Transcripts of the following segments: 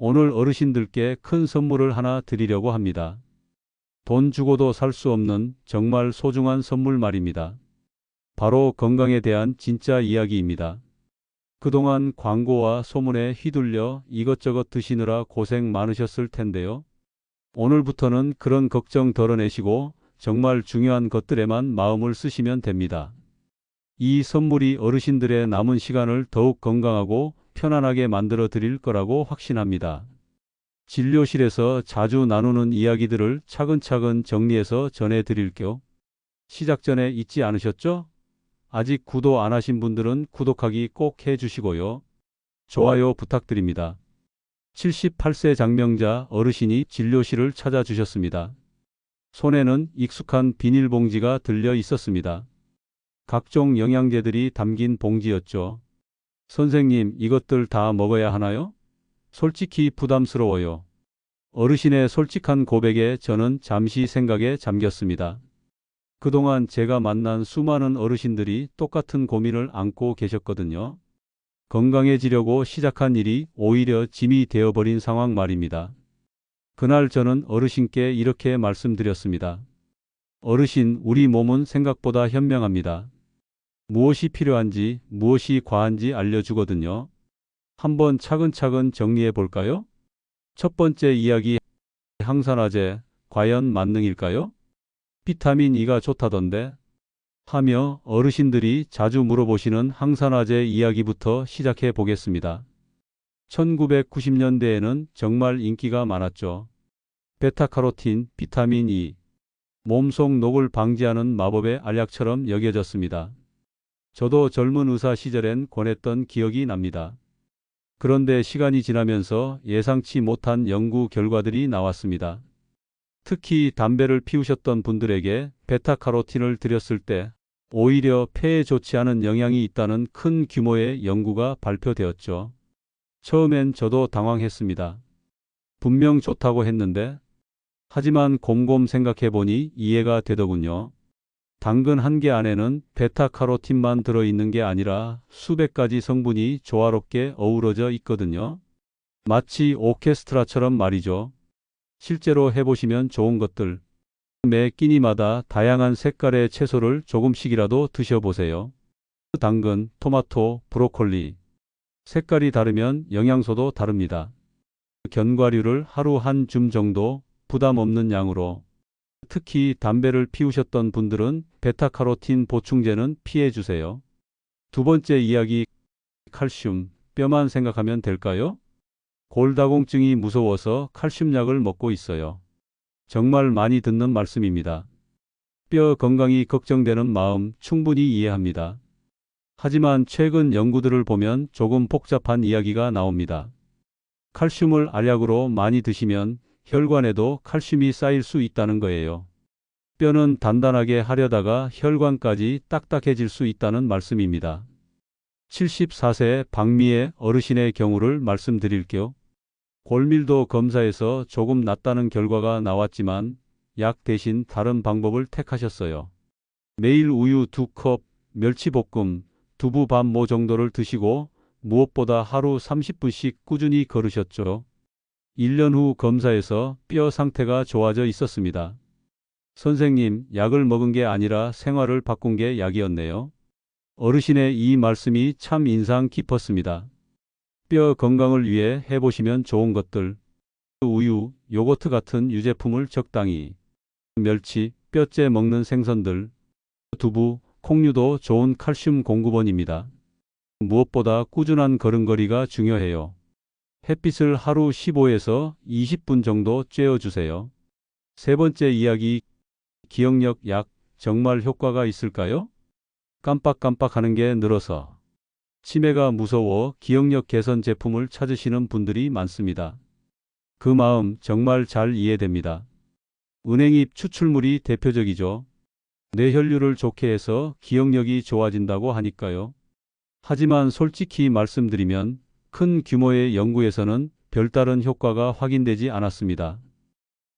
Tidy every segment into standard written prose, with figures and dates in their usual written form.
오늘 어르신들께 큰 선물을 하나 드리려고 합니다. 돈 주고도 살 수 없는 정말 소중한 선물 말입니다. 바로 건강에 대한 진짜 이야기입니다. 그동안 광고와 소문에 휘둘려 이것저것 드시느라 고생 많으셨을 텐데요. 오늘부터는 그런 걱정 덜어내시고 정말 중요한 것들에만 마음을 쓰시면 됩니다. 이 선물이 어르신들의 남은 시간을 더욱 건강하고 편안하게 만들어 드릴 거라고 확신합니다. 진료실에서 자주 나누는 이야기들을 차근차근 정리해서 전해 드릴게요. 시작 전에 잊지 않으셨죠? 아직 구독 안 하신 분들은 구독하기 꼭 해주시고요. 좋아요 부탁드립니다. 78세 장명자 어르신이 진료실을 찾아주셨습니다. 손에는 익숙한 비닐봉지가 들려 있었습니다. 각종 영양제들이 담긴 봉지였죠. 선생님, 이것들 다 먹어야 하나요? 솔직히 부담스러워요. 어르신의 솔직한 고백에 저는 잠시 생각에 잠겼습니다. 그동안 제가 만난 수많은 어르신들이 똑같은 고민을 안고 계셨거든요. 건강해지려고 시작한 일이 오히려 짐이 되어버린 상황 말입니다. 그날 저는 어르신께 이렇게 말씀드렸습니다. 어르신, 우리 몸은 생각보다 현명합니다. 무엇이 필요한지, 무엇이 과한지 알려주거든요. 한번 차근차근 정리해 볼까요? 첫 번째 이야기, 항산화제, 과연 만능일까요? 비타민 E가 좋다던데? 하며 어르신들이 자주 물어보시는 항산화제 이야기부터 시작해 보겠습니다. 1990년대에는 정말 인기가 많았죠. 베타카로틴, 비타민 E, 몸속 녹을 방지하는 마법의 알약처럼 여겨졌습니다. 저도 젊은 의사 시절엔 권했던 기억이 납니다. 그런데 시간이 지나면서 예상치 못한 연구 결과들이 나왔습니다. 특히 담배를 피우셨던 분들에게 베타카로틴을 드렸을 때 오히려 폐에 좋지 않은 영향이 있다는 큰 규모의 연구가 발표되었죠. 처음엔 저도 당황했습니다. 분명 좋다고 했는데, 하지만 곰곰 생각해보니 이해가 되더군요. 당근 한 개 안에는 베타카로틴만 들어있는 게 아니라 수백 가지 성분이 조화롭게 어우러져 있거든요. 마치 오케스트라처럼 말이죠. 실제로 해보시면 좋은 것들, 매 끼니마다 다양한 색깔의 채소를 조금씩이라도 드셔보세요. 당근, 토마토, 브로콜리. 색깔이 다르면 영양소도 다릅니다. 견과류를 하루 한 줌 정도 부담 없는 양으로. 특히 담배를 피우셨던 분들은 베타카로틴 보충제는 피해주세요. 두 번째 이야기, 칼슘, 뼈만 생각하면 될까요? 골다공증이 무서워서 칼슘약을 먹고 있어요. 정말 많이 듣는 말씀입니다. 뼈 건강이 걱정되는 마음 충분히 이해합니다. 하지만 최근 연구들을 보면 조금 복잡한 이야기가 나옵니다. 칼슘을 알약으로 많이 드시면 혈관에도 칼슘이 쌓일 수 있다는 거예요. 뼈는 단단하게 하려다가 혈관까지 딱딱해질 수 있다는 말씀입니다. 74세 박미애 어르신의 경우를 말씀드릴게요. 골밀도 검사에서 조금 낫다는 결과가 나왔지만 약 대신 다른 방법을 택하셨어요. 매일 우유 2컵, 멸치볶음, 두부 반 모 정도를 드시고 무엇보다 하루 30분씩 꾸준히 걸으셨죠. 1년 후 검사에서 뼈 상태가 좋아져 있었습니다. 선생님, 약을 먹은 게 아니라 생활을 바꾼 게 약이었네요. 어르신의 이 말씀이 참 인상 깊었습니다. 뼈 건강을 위해 해보시면 좋은 것들, 우유, 요거트 같은 유제품을 적당히, 멸치, 뼈째 먹는 생선들, 두부, 콩류도 좋은 칼슘 공급원입니다. 무엇보다 꾸준한 걸음걸이가 중요해요. 햇빛을 하루 15에서 20분 정도 쬐어주세요. 세 번째 이야기, 기억력 약, 정말 효과가 있을까요? 깜빡깜빡하는 게 늘어서 치매가 무서워 기억력 개선 제품을 찾으시는 분들이 많습니다. 그 마음 정말 잘 이해됩니다. 은행잎 추출물이 대표적이죠. 뇌혈류를 좋게 해서 기억력이 좋아진다고 하니까요. 하지만 솔직히 말씀드리면 큰 규모의 연구에서는 별다른 효과가 확인되지 않았습니다.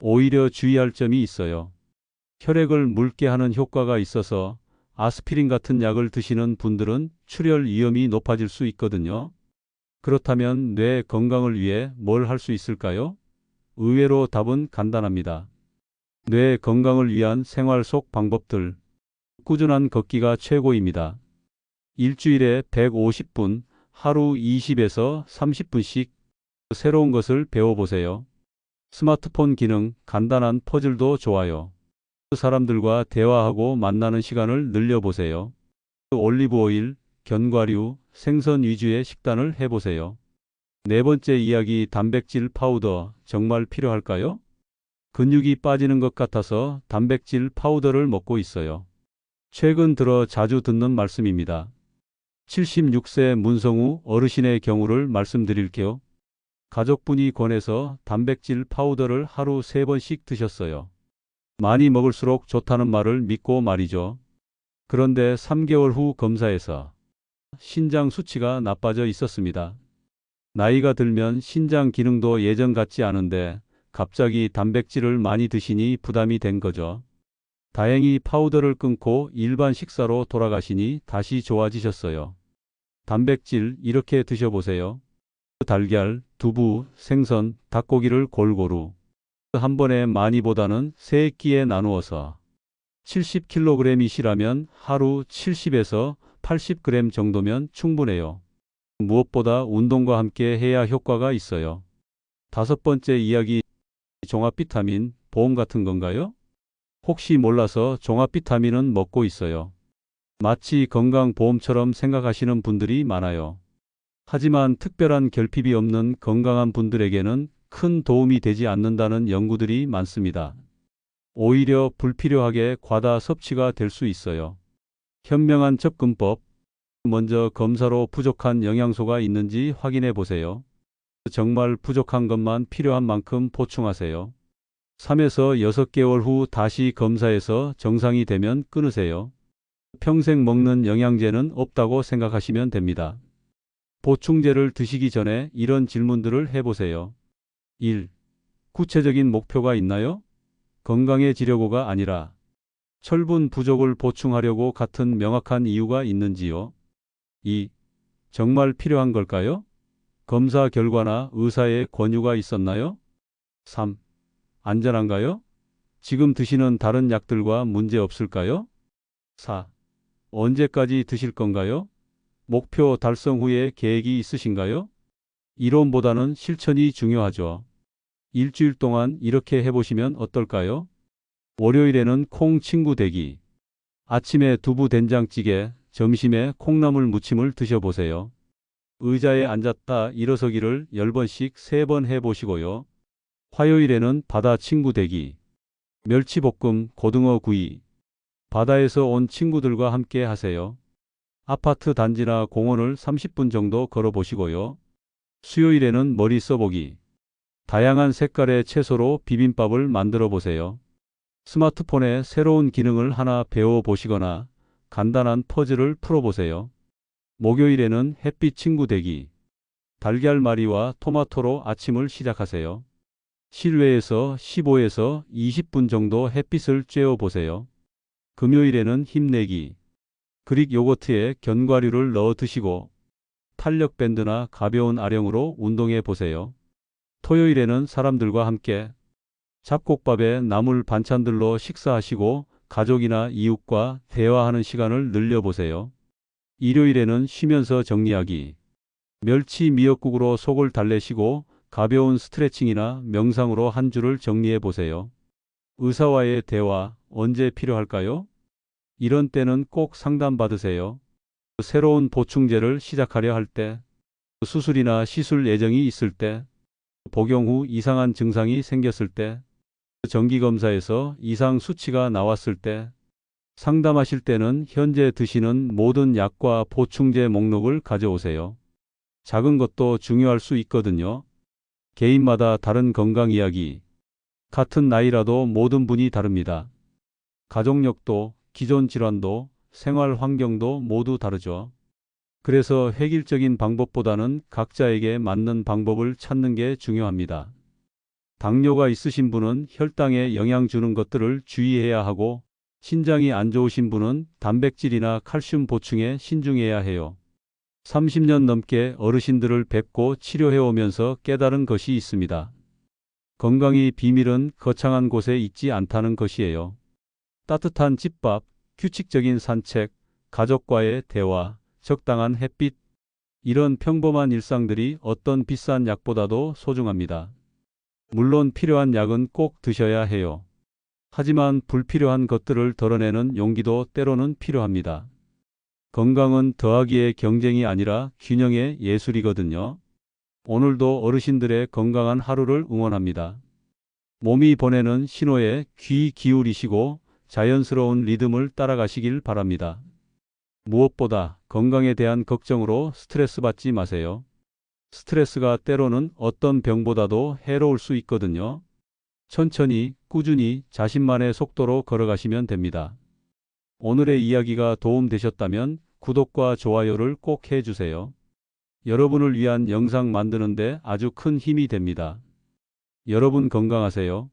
오히려 주의할 점이 있어요. 혈액을 묽게 하는 효과가 있어서 아스피린 같은 약을 드시는 분들은 출혈 위험이 높아질 수 있거든요. 그렇다면 뇌 건강을 위해 뭘 할 수 있을까요? 의외로 답은 간단합니다. 뇌 건강을 위한 생활 속 방법들. 꾸준한 걷기가 최고입니다. 일주일에 150분, 하루 20에서 30분씩 새로운 것을 배워보세요. 스마트폰 기능, 간단한 퍼즐도 좋아요. 사람들과 대화하고 만나는 시간을 늘려보세요. 올리브 오일, 견과류, 생선 위주의 식단을 해보세요. 네 번째 이야기, 단백질 파우더 정말 필요할까요? 근육이 빠지는 것 같아서 단백질 파우더를 먹고 있어요. 최근 들어 자주 듣는 말씀입니다. 76세 문성우 어르신의 경우를 말씀드릴게요. 가족분이 권해서 단백질 파우더를 하루 3번씩 드셨어요. 많이 먹을수록 좋다는 말을 믿고 말이죠. 그런데 3개월 후 검사에서 신장 수치가 나빠져 있었습니다. 나이가 들면 신장 기능도 예전 같지 않은데 갑자기 단백질을 많이 드시니 부담이 된 거죠. 다행히 파우더를 끊고 일반 식사로 돌아가시니 다시 좋아지셨어요. 단백질 이렇게 드셔보세요. 달걀, 두부, 생선, 닭고기를 골고루 한 번에 많이보다는 3끼에 나누어서 70kg이시라면 하루 70에서 80g 정도면 충분해요. 무엇보다 운동과 함께 해야 효과가 있어요. 다섯 번째 이야기, 종합 비타민, 보험 같은 건가요? 혹시 몰라서 종합 비타민은 먹고 있어요. 마치 건강보험처럼 생각하시는 분들이 많아요. 하지만 특별한 결핍이 없는 건강한 분들에게는 큰 도움이 되지 않는다는 연구들이 많습니다. 오히려 불필요하게 과다 섭취가 될 수 있어요. 현명한 접근법. 먼저 검사로 부족한 영양소가 있는지 확인해 보세요. 정말 부족한 것만 필요한 만큼 보충하세요. 3에서 6개월 후 다시 검사해서 정상이 되면 끊으세요. 평생 먹는 영양제는 없다고 생각하시면 됩니다. 보충제를 드시기 전에 이런 질문들을 해보세요. 1. 구체적인 목표가 있나요? 건강해지려고가 아니라 철분 부족을 보충하려고 같은 명확한 이유가 있는지요? 2. 정말 필요한 걸까요? 검사 결과나 의사의 권유가 있었나요? 3. 안전한가요? 지금 드시는 다른 약들과 문제 없을까요? 4. 언제까지 드실 건가요? 목표 달성 후에 계획이 있으신가요? 이론보다는 실천이 중요하죠. 일주일 동안 이렇게 해보시면 어떨까요? 월요일에는 콩 친구 되기. 아침에 두부 된장찌개, 점심에 콩나물 무침을 드셔보세요. 의자에 앉았다 일어서기를 10번씩 3번 해보시고요. 화요일에는 바다 친구 되기. 멸치볶음, 고등어 구이. 바다에서 온 친구들과 함께 하세요. 아파트 단지나 공원을 30분 정도 걸어보시고요. 수요일에는 머리 써보기. 다양한 색깔의 채소로 비빔밥을 만들어 보세요. 스마트폰에 새로운 기능을 하나 배워보시거나 간단한 퍼즐을 풀어보세요. 목요일에는 햇빛 친구 되기. 달걀말이와 토마토로 아침을 시작하세요. 실외에서 15에서 20분 정도 햇빛을 쬐어 보세요. 금요일에는 힘내기. 그릭 요거트에 견과류를 넣어 드시고 탄력 밴드나 가벼운 아령으로 운동해 보세요. 토요일에는 사람들과 함께 잡곡밥에 나물 반찬들로 식사하시고 가족이나 이웃과 대화하는 시간을 늘려보세요. 일요일에는 쉬면서 정리하기. 멸치 미역국으로 속을 달래시고 가벼운 스트레칭이나 명상으로 한 주를 정리해 보세요. 의사와의 대화 언제 필요할까요? 이런 때는 꼭 상담받으세요. 새로운 보충제를 시작하려 할 때, 수술이나 시술 예정이 있을 때, 복용 후 이상한 증상이 생겼을 때, 정기검사에서 이상 수치가 나왔을 때, 상담하실 때는 현재 드시는 모든 약과 보충제 목록을 가져오세요. 작은 것도 중요할 수 있거든요. 개인마다 다른 건강 이야기. 같은 나이라도 모든 분이 다릅니다. 가족력도, 기존 질환도, 생활 환경도 모두 다르죠. 그래서 획일적인 방법보다는 각자에게 맞는 방법을 찾는 게 중요합니다. 당뇨가 있으신 분은 혈당에 영향 주는 것들을 주의해야 하고, 신장이 안 좋으신 분은 단백질이나 칼슘 보충에 신중해야 해요. 30년 넘게 어르신들을 뵙고 치료해오면서 깨달은 것이 있습니다. 건강의 비밀은 거창한 곳에 있지 않다는 것이에요. 따뜻한 집밥, 규칙적인 산책, 가족과의 대화, 적당한 햇빛, 이런 평범한 일상들이 어떤 비싼 약보다도 소중합니다. 물론 필요한 약은 꼭 드셔야 해요. 하지만 불필요한 것들을 덜어내는 용기도 때로는 필요합니다. 건강은 더하기의 경쟁이 아니라 균형의 예술이거든요. 오늘도 어르신들의 건강한 하루를 응원합니다. 몸이 보내는 신호에 귀 기울이시고 자연스러운 리듬을 따라가시길 바랍니다. 무엇보다 건강에 대한 걱정으로 스트레스 받지 마세요. 스트레스가 때로는 어떤 병보다도 해로울 수 있거든요. 천천히, 꾸준히 자신만의 속도로 걸어가시면 됩니다. 오늘의 이야기가 도움되셨다면 구독과 좋아요를 꼭 해주세요. 여러분을 위한 영상 만드는데 아주 큰 힘이 됩니다. 여러분 건강하세요.